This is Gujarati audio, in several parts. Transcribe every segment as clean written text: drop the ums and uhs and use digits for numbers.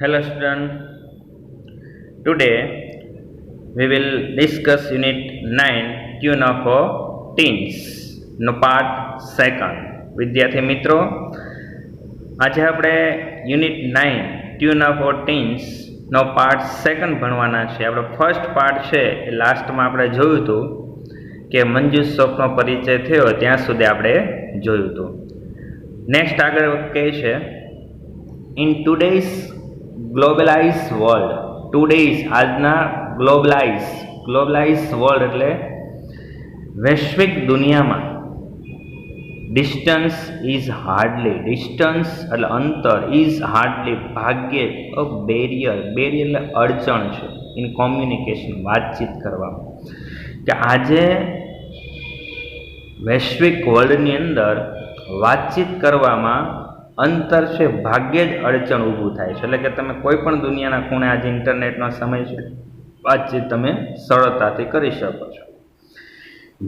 Hello student, today we will discuss unit 9 tune for teens નો પાર્ટ સેકન્ડ. વિદ્યાર્થી મિત્રો, આજે આપણે યુનિટ 9 ટ્યુન ફોર ટીન્સ નો પાર્ટ સેકન્ડ ભણવાના છે. આપણો ફર્સ્ટ પાર્ટ છે એ લાસ્ટમાં આપણે જોયું હતું કે મંજુસોફનો પરિચય થયો ત્યાં સુધી આપણે જોયું હતું. નેક્સ્ટ આગળ કહે છે, ઇન ટુડેઝ ગ્લોબલાઇઝ વર્લ્ડ. ટુડેઝ આજના ગ્લોબલાઇઝ વર્લ્ડ એટલે વૈશ્વિક દુનિયામાં ડિસ્ટન્સ એટલે અંતર, ઇઝ હાર્ડલી ભાગ્યે અ બેરિયર એટલે અડચણ છે ઇન કોમ્યુનિકેશન વાતચીત કરવામાં. કે આજે વૈશ્વિક વર્લ્ડની અંદર વાતચીત કરવામાં અંતર છે, ભાગ્યે જ અડચણ ઊભું થાય છે. એટલે કે તમે કોઈ પણ દુનિયાના ખૂણે આજે ઇન્ટરનેટનો સમય છે, વાતચીત તમે સરળતાથી કરી શકો છો.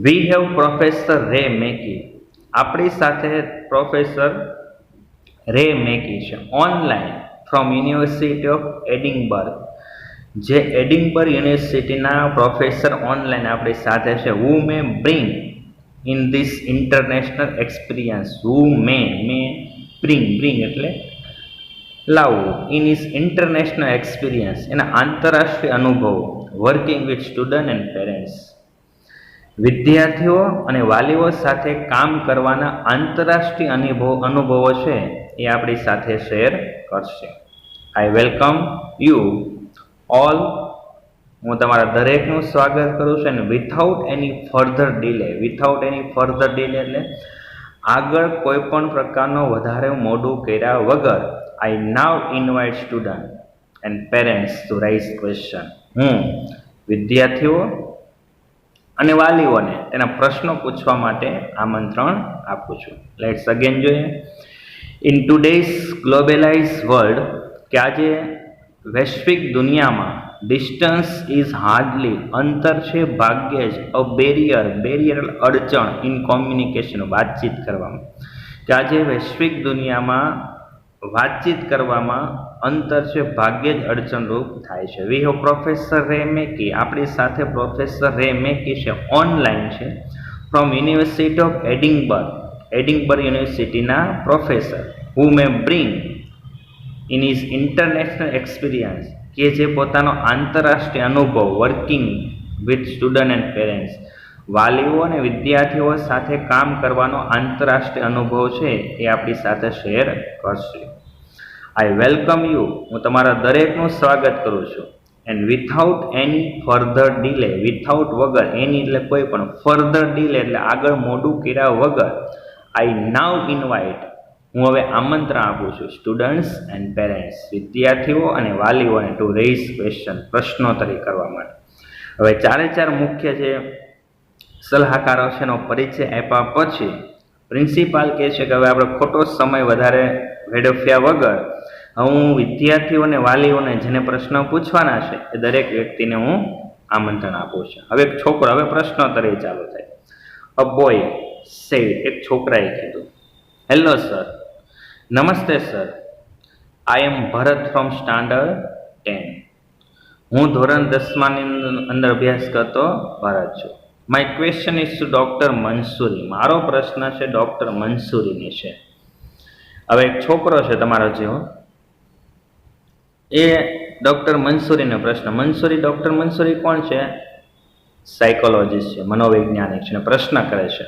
વી હેવ પ્રોફેસર રે મેકી. આપણી સાથે પ્રોફેસર રે મેકી છે online from university of Edinburgh. જે એડિનબર્ગ યુનિવર્સિટીના પ્રોફેસર ઓનલાઈન આપણી સાથે છે. Who may bring in this international experience. Who may bring એટલે લાવવું. ઇન ઇઝ ઇન્ટરનેશનલ એક્સપિરિયન્સ એના આંતરરાષ્ટ્રીય અનુભવો. Working with student and parents. વિદ્યાર્થીઓ અને વાલીઓ સાથે કામ કરવાના આંતરરાષ્ટ્રીય અનુભવો છે એ આપણી સાથે શેર કરશે. આઈ વેલકમ યુ ઓલ. હું તમારા દરેકનું સ્વાગત કરું છું. અને વિથઆઉટ એની ફર્ધર ડીલે એટલે આગળ કોઈ પણ પ્રકારનો વધારે મોડું કર્યા વગર I now invite student and parents to raise question. હું વિદ્યાર્થીઓ અને વાલીઓને તેના પ્રશ્નો પૂછવા માટે આમંત્રણ આપું છું. લેટ્સ અગેન જોઈએ. ઇન ટુડેઝ ગ્લોબલાઇઝ વર્લ્ડ, કે આજે વૈશ્વિક દુનિયામાં ડિસ્ટન્સ ઇઝ હાર્ડલી અંતર છે ભાગ્યે જ અ બેરિયર એટલે અડચણ ઇન કોમ્યુનિકેશન વાતચીત કરવામાં. કે આજે વૈશ્વિક દુનિયામાં વાતચીત કરવામાં અંતર છે ભાગ્યે જ અડચણરૂપ થાય છે. વી હેવ પ્રોફેસર રે મેકી. આપણી સાથે પ્રોફેસર રે મેકી છે ઓનલાઈન છે ફ્રોમ યુનિવર્સિટી ઓફ એડિનબર્ગ યુનિવર્સિટીના professor. Who may bring in is international experience, કે જે પોતાનો આંતરરાષ્ટ્રીય અનુભવ working with student and parents, વાલીઓ અને વિદ્યાર્થીઓ સાથે કામ કરવાનો આંતરરાષ્ટ્રીય અનુભવ છે એ આપણી સાથે શેર કરશે. આઈ વેલકમ યુ. હું તમારા દરેકનું સ્વાગત કરું છું. And without any further delay, without વગર, એની એટલે કોઈ પણ, ફર્ધર ડીલે એટલે આગળ મોડું કર્યા વગર, આઈ નાવ ઇન્વાઇટ હું હવે આમંત્રણ આપું છું સ્ટુડન્ટ્સ એન્ડ પેરેન્ટ્સ વિદ્યાર્થીઓ અને વાલીઓને ટુ રેઇઝ ક્વેશ્ચન પ્રશ્નોત્તરી કરવા માટે. હવે ચારે મુખ્ય જે સલાહકારો છે એનો પરિચય આપ્યા પછી પ્રિન્સિપાલ કહે છે કે હવે આપણે ખોટો સમય વધારે વેડફ્યા વગર હું વિદ્યાર્થીઓ અને વાલીઓને જેને પ્રશ્નો પૂછવાના છે એ દરેક વ્યક્તિને હું આમંત્રણ આપું છું. હવે એક છોકરો, હવે પ્રશ્નોત્તરી ચાલુ થાય. અ બોય સેડ, એક છોકરાએ કીધું, hello sir. Namaste sir. I am Bharat from standard 10. હું ધોરણ 10માની અંદર અભ્યાસ કરતો ભરત છું. My question is to doctor Mansuri. મારો પ્રશ્ન છે ડૉક્ટર મંસૂરીની છે. હવે એક છોકરો છે તમારો જેવો, એ ડૉક્ટર મંસૂરીનો પ્રશ્ન. ડૉક્ટર મંસૂરી કોણ છે? સાયકોલોજીસ્ટ છે, મનોવૈજ્ઞાનિક છે. પ્રશ્ન કરે છે,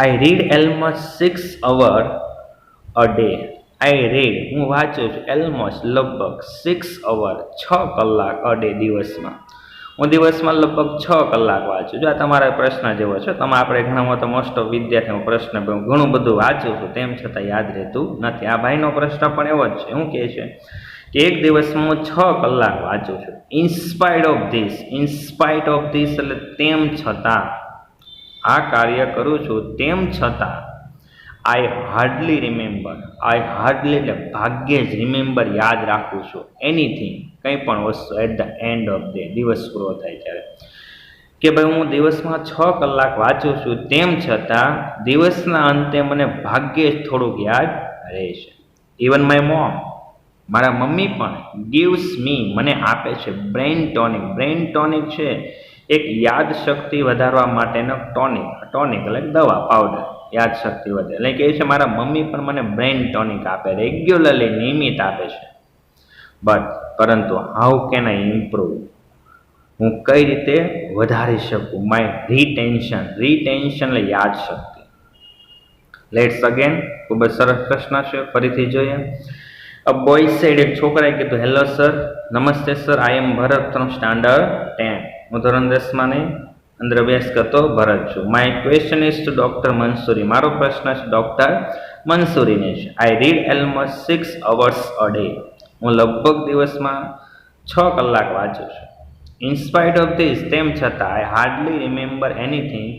I read almost 6 hours a day. હું વાંચું છું એલમોસ્ટ લગભગ 6 hours 6 કલાક અ ડે દિવસમાં. હું દિવસમાં લગભગ 6 કલાક વાંચું. જો આ તમારા પ્રશ્ન જેવો છે. તમે આપણે ઘણા તો મોસ્ટ ઓફ વિદ્યાર્થીઓ પ્રશ્ન ઘણું બધું વાંચું છું તેમ છતાં યાદ રહેતું નથી. આ ભાઈનો પ્રશ્ન પણ એવો જ છે. શું કહે છે કે એક દિવસમાં હું 6 કલાક વાંચું છું. ઇન્સ્પાયર્ડ ઓફ ધીસ એટલે તેમ છતાં, આ કાર્ય કરું છું તેમ છતાં, આઈ હાર્ડલી એટલે ભાગ્યે જ રિમેમ્બર યાદ રાખું છું એનીથિંગ કંઈ પણ વસ્તુ at the end of day દિવસ પૂરો થાય ત્યારે. કે ભાઈ હું દિવસમાં 6 કલાક વાંચું છું તેમ છતાં દિવસના અંતે મને ભાગ્યે જ થોડુંક યાદ રહે છે. ઇવન માય મારા મમ્મી પણ gives me મને આપે છે બ્રેઇન ટોનિક. બ્રેઇન ટોનિક છે એક યાદ શક્તિ વધારવા માટેનો ટોનિક. ટોનિક એટલે દવા, પાવડર, યાદ શક્તિ વધે. એટલે કે છે મારા મમ્મી પણ મને બ્રેઇન ટોનિક આપે, રેગ્યુલરલી, નિયમિત આપે છે. પરંતુ હાઉ કેન આઈ ઇમ્પ્રૂવ, હું કઈ રીતે વધારી શકું માય રિટેન્શન. રિટેન્શન એટલે યાદ શક્તિ. લેટ્સ અગેન, ખૂબ જ સરસ પ્રશ્ન છે, ફરીથી જોઈએ. અ બોય સેડ, એક છોકરાએ કીધું, hello sir, namaste sir, I am Bharat from standard 10. હું ધોરણ 10માં ની અંદર અભ્યાસ કરતો ભરત છું. My question is two doctor Mansuri. મારો પ્રશ્ન છે ડોક્ટર મંસૂરીને છે. I read almost 6 hours a day. હું લગભગ દિવસમાં 6 કલાક વાંચું છું. ઇન સ્પાઇટ ઓફ ધીસ, તેમ છતાં I hardly remember anything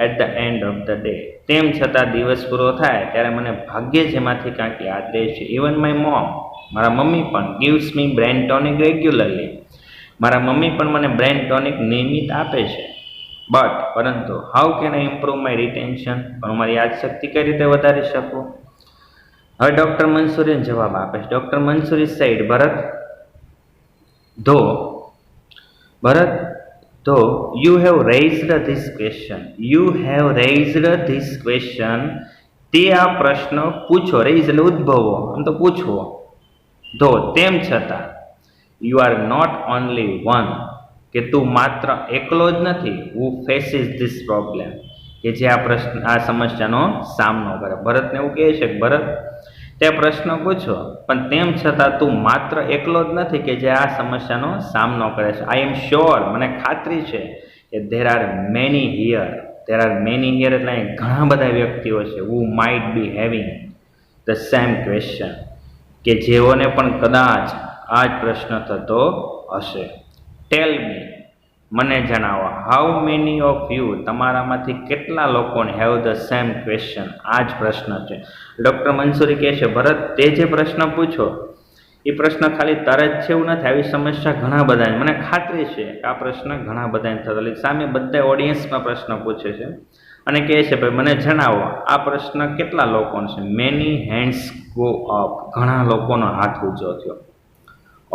at the end of the day. તેમ છતાં દિવસ પૂરો થાય ત્યારે મને ભાગ્યે જ એમાંથી કાંઈક યાદ રહે છે. ઇવન માય મોમ, મારા મમ્મી પણ gives me brain tonic regularly. મારા મમ્મી પણ મને બ્રેન ટોનિક નિયમિત આપે છે. પરંતુ how can I improve my retention, પણ મારી યાદશક્તિ કઈ રીતે વધારી શકું? હવે ડૉક્ટર મંસૂરી જવાબ આપે છે. Doctor Mansuri said, Bharat, you have raised this question, તે આ પ્રશ્ન પૂછો. રેઇઝ એટલે ઉદ્ભવો, આમ તો પૂછવો. તેમ છતાં you are not only one, કે તું માત્ર એકલો જ નથી, who faces this problem, કે જે આ સમસ્યાનો સામનો કરે. ભરતને એવું કહે છે કે ભરત, તે પ્રશ્ન પૂછો, પણ તેમ છતાં તું માત્ર એકલો જ નથી કે જે આ સમસ્યાનો સામનો કરે છે. આઈ એમ શ્યોર, મને ખાતરી છે કે there are many here એટલે ઘણા બધા વ્યક્તિઓ છે, who might be having the same question, કે જેઓને પણ કદાચ આ જ પ્રશ્ન થતો હશે. ટેલ મી, મને જણાવો, હાઉ મેની ઓફ યુ, તમારામાંથી કેટલા લોકોને હેવ ધ સેમ ક્વેશ્ચન, આ જ પ્રશ્ન છે. ડૉક્ટર મંસૂરી કહે છે, ભરત, તે જે પ્રશ્ન પૂછો એ પ્રશ્ન ખાલી તારે જ છે એવું નથી. આવી સમસ્યા ઘણા બધાને, મને ખાતરી છે કે આ પ્રશ્ન ઘણા બધાને થતો. સામે બધા ઓડિયન્સમાં પ્રશ્ન પૂછે છે અને કહે છે, ભાઈ મને જણાવો આ પ્રશ્ન કેટલા લોકોનો છે. મેની હેન્ડ્સ ગો અપ, ઘણા લોકોનો હાથ ઊંચો થયો.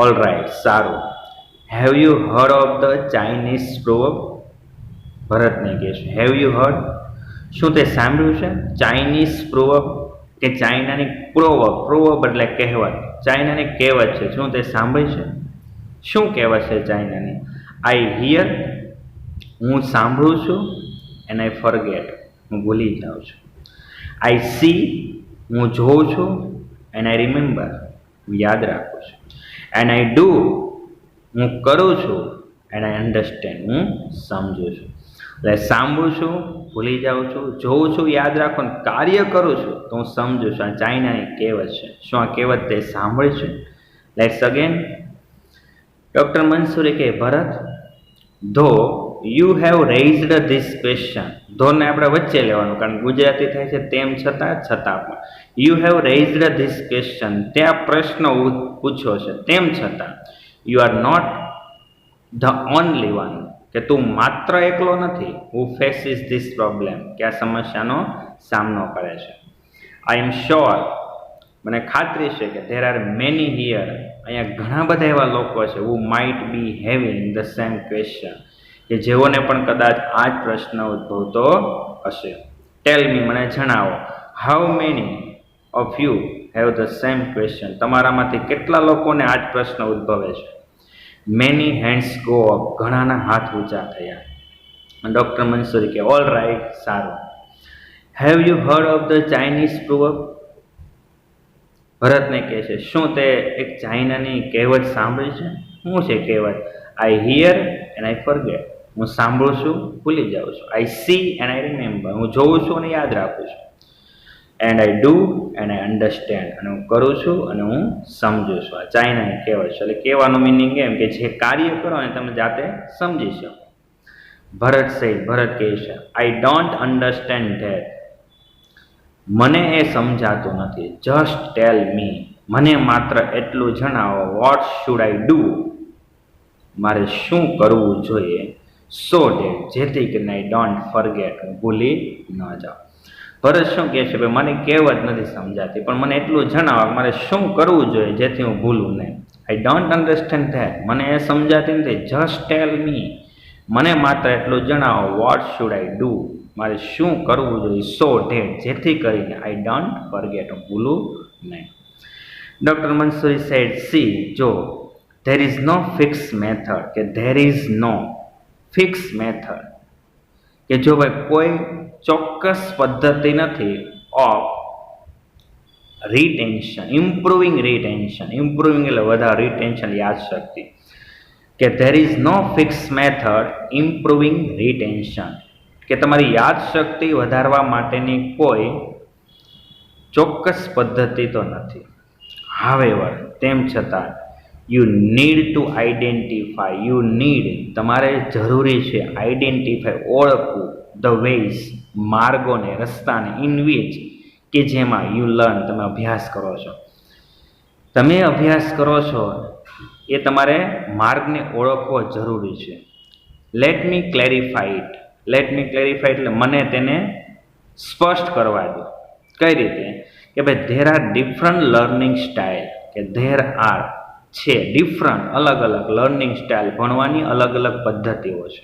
ઓલ રાઈટ, સારું. Have you heard of the Chinese proverb, ભરતને કહે છે, હેવ યુ હર્ડ, શું તે સાંભળ્યું છે ચાઇનીઝ પ્રોવર્બ, કે ચાઇનાની પ્રોવર્બ એટલે કહેવત, ચાઇનાની કહેવત છે, શું તે સાંભળી છે? શું કહેવત છે ચાઇનાની? આઈ હિયર, હું સાંભળું છું, એન્ડ આઈ ફોરગેટ, હું ભૂલી જાઉં છું. આઈ સી, હું જોઉં છું, એન્ડ આઈ રિમેમ્બર, હું યાદ રાખું છું. એન્ડ આઈ ડુ, હું કરું છું, એન્ડ આઈ અન્ડરસ્ટેન્ડ, હું સમજું છું. એટલે સાંભળું છું, ભૂલી જાઉં છું, જોઉં છું, યાદ રાખો, કાર્ય કરું છું તો હું સમજું છું. આ ચાઇનાની કહેવત છે. શું આ કહેવત તે સાંભળી છે? Let's again. ડૉક્ટર મંસૂરી કહે, ભરત, you have raised this question, ને આપણે વચ્ચે લેવાનું, કારણ ગુજરાતી થાય છે તેમ છતાં પણ. You have raised this question, તે આ પ્રશ્ન પૂછ્યો છે. તેમ છતાં you are not the only one, કે તું માત્ર એકલો નથી, હુ ફેસીસ ધીસ પ્રોબ્લેમ, કે આ સમસ્યાનો સામનો કરે છે. આઈ એમ શ્યોર, મને ખાતરી છે કે ધેર આર મેની હિયર, અહીંયા ઘણા બધા એવા લોકો છે, who might be having the same question, કે જેઓને પણ કદાચ આ જ પ્રશ્ન ઉદ્ભવતો હશે. ટેલ મી, મને જણાવો, how many of you have the same question, તમારામાંથી કેટલા લોકોને આ જ પ્રશ્ન ઉદ્ભવે છે? મેની હેન્ડ્સ ગો અપ, ઘણાના હાથ ઊંચા થયા. ડૉક્ટર મંસૂરી કે, ઓલ રાઈટ, સારું. Have you heard of the Chinese proverb, ભરતને કહે છે, શું તે એક ચાઇનાની કહેવત સાંભળી છે? શું છે કહેવત? આઈ હિયર એન્ડ આઈ ફોરગેટ, હું સાંભળું છું, ભૂલી જાઉં છું. I C and I remember, હું જોઉં છું અને યાદ રાખું છું. And I do and I understand, અને હું કરું છું અને હું સમજું છું. આ ચાઇનાની કહેવત છે. એટલે કહેવાનું મિનિંગ એમ કે જે કાર્ય કરો ને તમે જાતે સમજી શકો. ભરત કહે છે, આઈ ડોન્ટ અન્ડરસ્ટેન્ડ ધેટ, મને એ સમજાતું નથી. જસ્ટ ટેલ મી, મને માત્ર એટલું જણાવો. વોટ શુડ આઈ ડુ, મારે શું કરવું જોઈએ? સો ડેટ, જેથી કરીને આઈ ડોન્ટ ફોરગેટ, હું ભૂલી ન જાઉં. ભરત શું કહે છે, ભાઈ મને કહેવત નથી સમજાતી, પણ મને એટલું જણાવો મારે શું કરવું જોઈએ જેથી હું ભૂલું નહીં. આઈ ડોન્ટ અન્ડરસ્ટેન્ડ ધેટ, મને એ સમજાતી નથી, જસ્ટ ટેલ મી, મને માત્ર એટલું જણાવો, વોટ શુડ આઈ ડુ, મારે શું કરવું જોઈએ, સો ધેટ, જેથી કરીને આઈ ડોન્ટ ફોરગેટ, હું ભૂલું નહીં. ડૉક્ટર મંસૂરી સેડ, સી, જો, there is no fix method, કે there is no fix method, કે જો ભાઈ કોઈ ચોક્કસ પદ્ધતિ નથી of retention, improving retention, improving એટલે વધારે, રિટેન્શન યાદશક્તિ, કે there is no fix method improving retention, કે તમારી યાદશક્તિ વધારવા માટેની કોઈ ચોક્કસ પદ્ધતિ તો નથી. હાવેવર, તેમ છતાં, you need to identify, you need, તમારે જરૂરી છે, આઈડેન્ટિફાય, ઓળખવું, ધ વેઝ, માર્ગોને, રસ્તાને, ઇન વિચ, કે જેમાં યુ લર્ન, તમે અભ્યાસ કરો છો. તમે અભ્યાસ કરો છો એ તમારે માર્ગને ઓળખવો જરૂરી છે. Let me clarify it, let me clarify એટલે મને તેને સ્પષ્ટ કરવા દો. કઈ રીતે? કે ભાઈ there are different learning style, કે ધેર આર, છે, ડિફરન્ટ, અલગ અલગ, લર્નિંગ સ્ટાઇલ, ભણવાની અલગ અલગ પદ્ધતિઓ છે.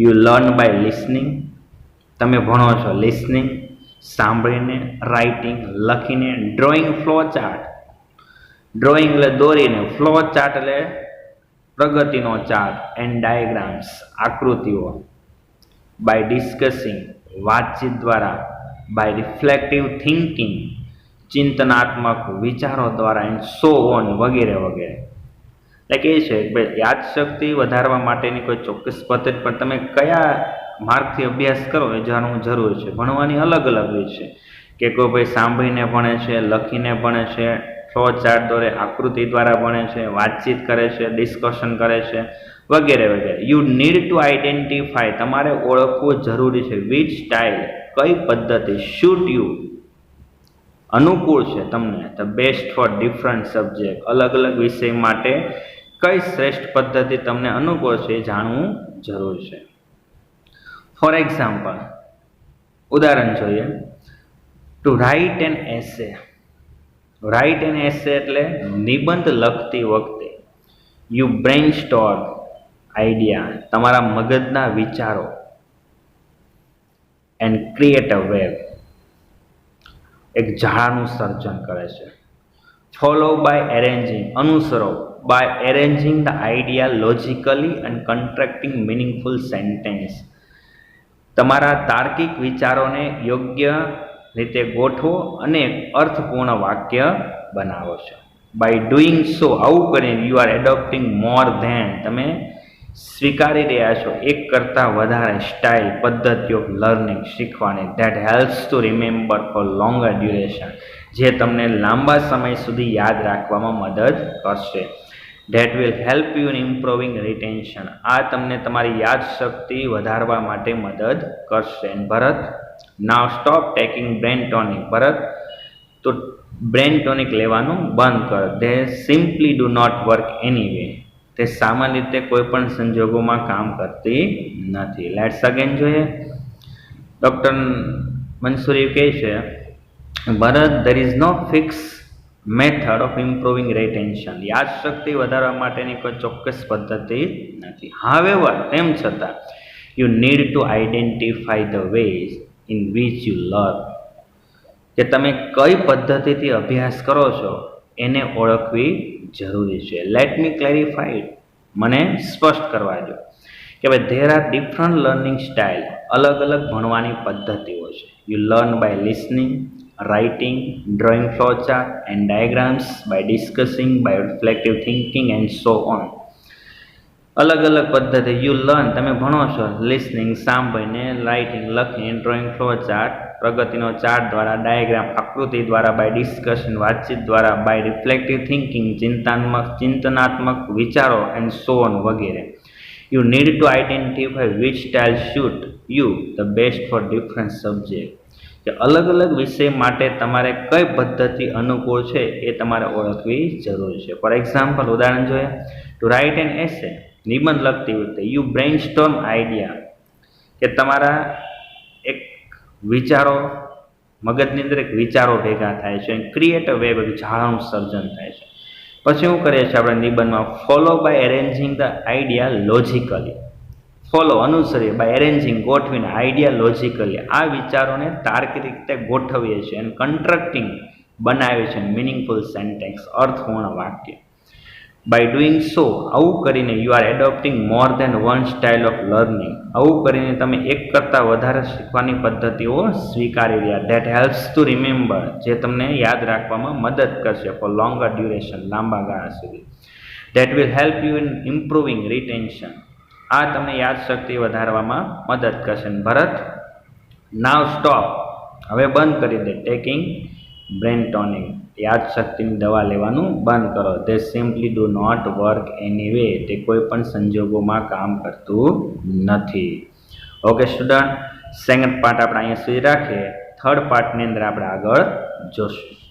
યુ લર્ન બાય લિસનિંગ, તમે ભણો છો લિસનિંગ, સાંભળીને, રાઇટિંગ, લખીને, ડ્રોઈંગ, ફ્લો ચાર્ટ, ડ્રોઈંગ એટલે દોરીને, ફ્લો ચાર્ટ એટલે પ્રગતિનો ચાર્ટ, એન્ડ ડાયાગ્રામ્સ, આકૃતિઓ, બાય ડિસ્કસિંગ, વાતચીત દ્વારા, બાય રિફ્લેક્ટિવ થિંકિંગ, ચિંતનાત્મક વિચારો દ્વારા, એન્ડ સો ઓન, વગેરે વગેરે. એટલે કે છે કે ભાઈ યાદશક્તિ વધારવા માટેની કોઈ ચોક્કસ પદ્ધતિ, પણ તમે કયા માર્ગથી અભ્યાસ કરો એ જાણવું જરૂરી છે. ભણવાની અલગ અલગ રીત છે, કે કોઈ ભાઈ સાંભળીને ભણે છે, લખીને ભણે છે, ફ્લો ચાર્ટ દોરે, આકૃતિ દ્વારા ભણે છે, વાતચીત કરે છે, ડિસ્કશન કરે છે, વગેરે વગેરે. યુ નીડ ટુ આઈડેન્ટિફાય, તમારે ઓળખવું જરૂરી છે, વિચ સ્ટાઇલ, કઈ પદ્ધતિ, શૂટ યુ, અનુકૂળ છે તમને, the best for different subject, અલગ અલગ વિષય માટે કઈ શ્રેષ્ઠ પદ્ધતિ તમને અનુકૂળ છે એ જાણવું જરૂર છે. ફોર એક્ઝામ્પલ, ઉદાહરણ જોઈએ, to write an essay, write an essay એટલે નિબંધ લખતી વખતે, યુ બ્રેઇનસ્ટોર્મ આઈડિયા, તમારા મગજના વિચારો, એન્ડ ક્રિએટ અ વેબ, એક ઝાડનું સર્જન કરે છે. ફોલો બાય એરેન્જિંગ, અનુસરો, by arranging the idea logically and constructing meaningful sentence, તમારા તાર્કિક વિચારોને યોગ્ય રીતે ગોઠવો અને અર્થપૂર્ણ વાક્ય બનાવો છો. બાય ડુઈંગ સો, આવું કરીને, you are adopting more than, તમે સ્વીકારી રહ્યા છો એક કરતાં વધારે સ્ટાઇલ, પદ્ધતિઓ લર્નિંગ, શીખવાની, that helps to remember for longer duration, જે તમને લાંબા સમય સુધી યાદ રાખવામાં મદદ કરશે. That will help you in improving retention, આ તમને તમારી યાદશક્તિ વધારવા માટે મદદ કરશે. And Bharat, now stop taking brain tonic, Bharat તો બ્રેન ટોનિક લેવાનું બંધ કર, they simply do not work anyway, તે સામાન્ય રીતે કોઈ પણ સંજોગોમાં કામ કરતી નથી. લેટ્સ અગેન જોઈએ. ડૉક્ટર મંસૂરી કહે છે, Bharat, there is no fix method of improving retention, યાદશક્તિ વધારવા માટેની કોઈ ચોક્કસ પદ્ધતિ નથી. હાવેવર, તેમ છતાં, you need to identify the ways in which you learn, કે તમે કઈ પદ્ધતિથી અભ્યાસ કરો છો એને ઓળખવી જરૂરી છે. લેટ મી ક્લેરિફાઈ ઇટ, મને સ્પષ્ટ કરવા દો, કે ભાઈ there are different learning style, અલગ અલગ ભણવાની પદ્ધતિઓ છે. You learn by listening, writing, drawing flow chart and diagrams, by discussing, by reflective thinking and so on. અલગ અલગ પદ્ધતિ, યુ લર્ન, તમે ભણો છો લિસનિંગ, સાંભળીને, રાઇટિંગ, લખીને, ડ્રોઈંગ ફ્લો ચાર્ટ, પ્રગતિનો ચાર્ટ દ્વારા, ડાયાગ્રામ, આકૃતિ દ્વારા, બાય ડિસ્કશન, વાતચીત દ્વારા, બાય રિફ્લેક્ટિવ થિંકિંગ, ચિંતનાત્મક વિચારો, એન્ડ સો ઓન, વગેરે. You need to identify which style shoot you the best for different subject, કે અલગ અલગ વિષય માટે તમારે કઈ પદ્ધતિ અનુકૂળ છે એ તમારે ઓળખવી જરૂરી છે. ફોર એક્ઝામ્પલ, ઉદાહરણ જોઈએ, ટુ રાઇટ એન એસે, નિબંધ લખતી વખતે, યુ બ્રેઇનસ્ટોર્મ આઈડિયા, કે તમારા એક વિચારો મગજની અંદર એક વિચારો ભેગા થાય છે, ક્રિએટ અ વેબ ઝાડનું સર્જન થાય છે. પછી શું કરીએ છીએ આપણે નિબંધમાં? Follow by arranging the idea logically. Follow અનુસરીએ, બાય એરેન્જિંગ ગોઠવીને, આઈડિયા લોજિકલી આ વિચારોને તાર્કિક રીતે ગોઠવીએ છીએ અને કન્સ્ટ્રક્ટિંગ બનાવે છે મિનિંગફુલ સેન્ટેન્સ અર્થપૂર્ણ વાક્ય. બાય ડુઈંગ સો આવું કરીને you are adopting more than one style of learning આવું કરીને તમે એક કરતાં વધારે શીખવાની પદ્ધતિઓ સ્વીકારી રહ્યા. ધેટ હેલ્પ્સ ટુ રિમેમ્બર જે તમને યાદ રાખવામાં મદદ કરશે ફોર લોંગર ડ્યુરેશન લાંબા ગાળા સુધી. That will help you in improving retention આ તમને યાદશક્તિ વધારવામાં મદદ કરશે. ભરત નાવ સ્ટોપ હવે બંધ કરી દે ટેકિંગ બ્રેન ટોનિક યાદશક્તિની દવા લેવાનું બંધ કરો. They simply do not work anyway તે કોઈ પણ સંજોગોમાં કામ કરતું નથી. ઓકે સ્ટુડન્ટ, સેકન્ડ પાર્ટ આપણે અહીંયા સુધી રાખીએ. થર્ડ પાર્ટની અંદર આપણે આગળ જોશું.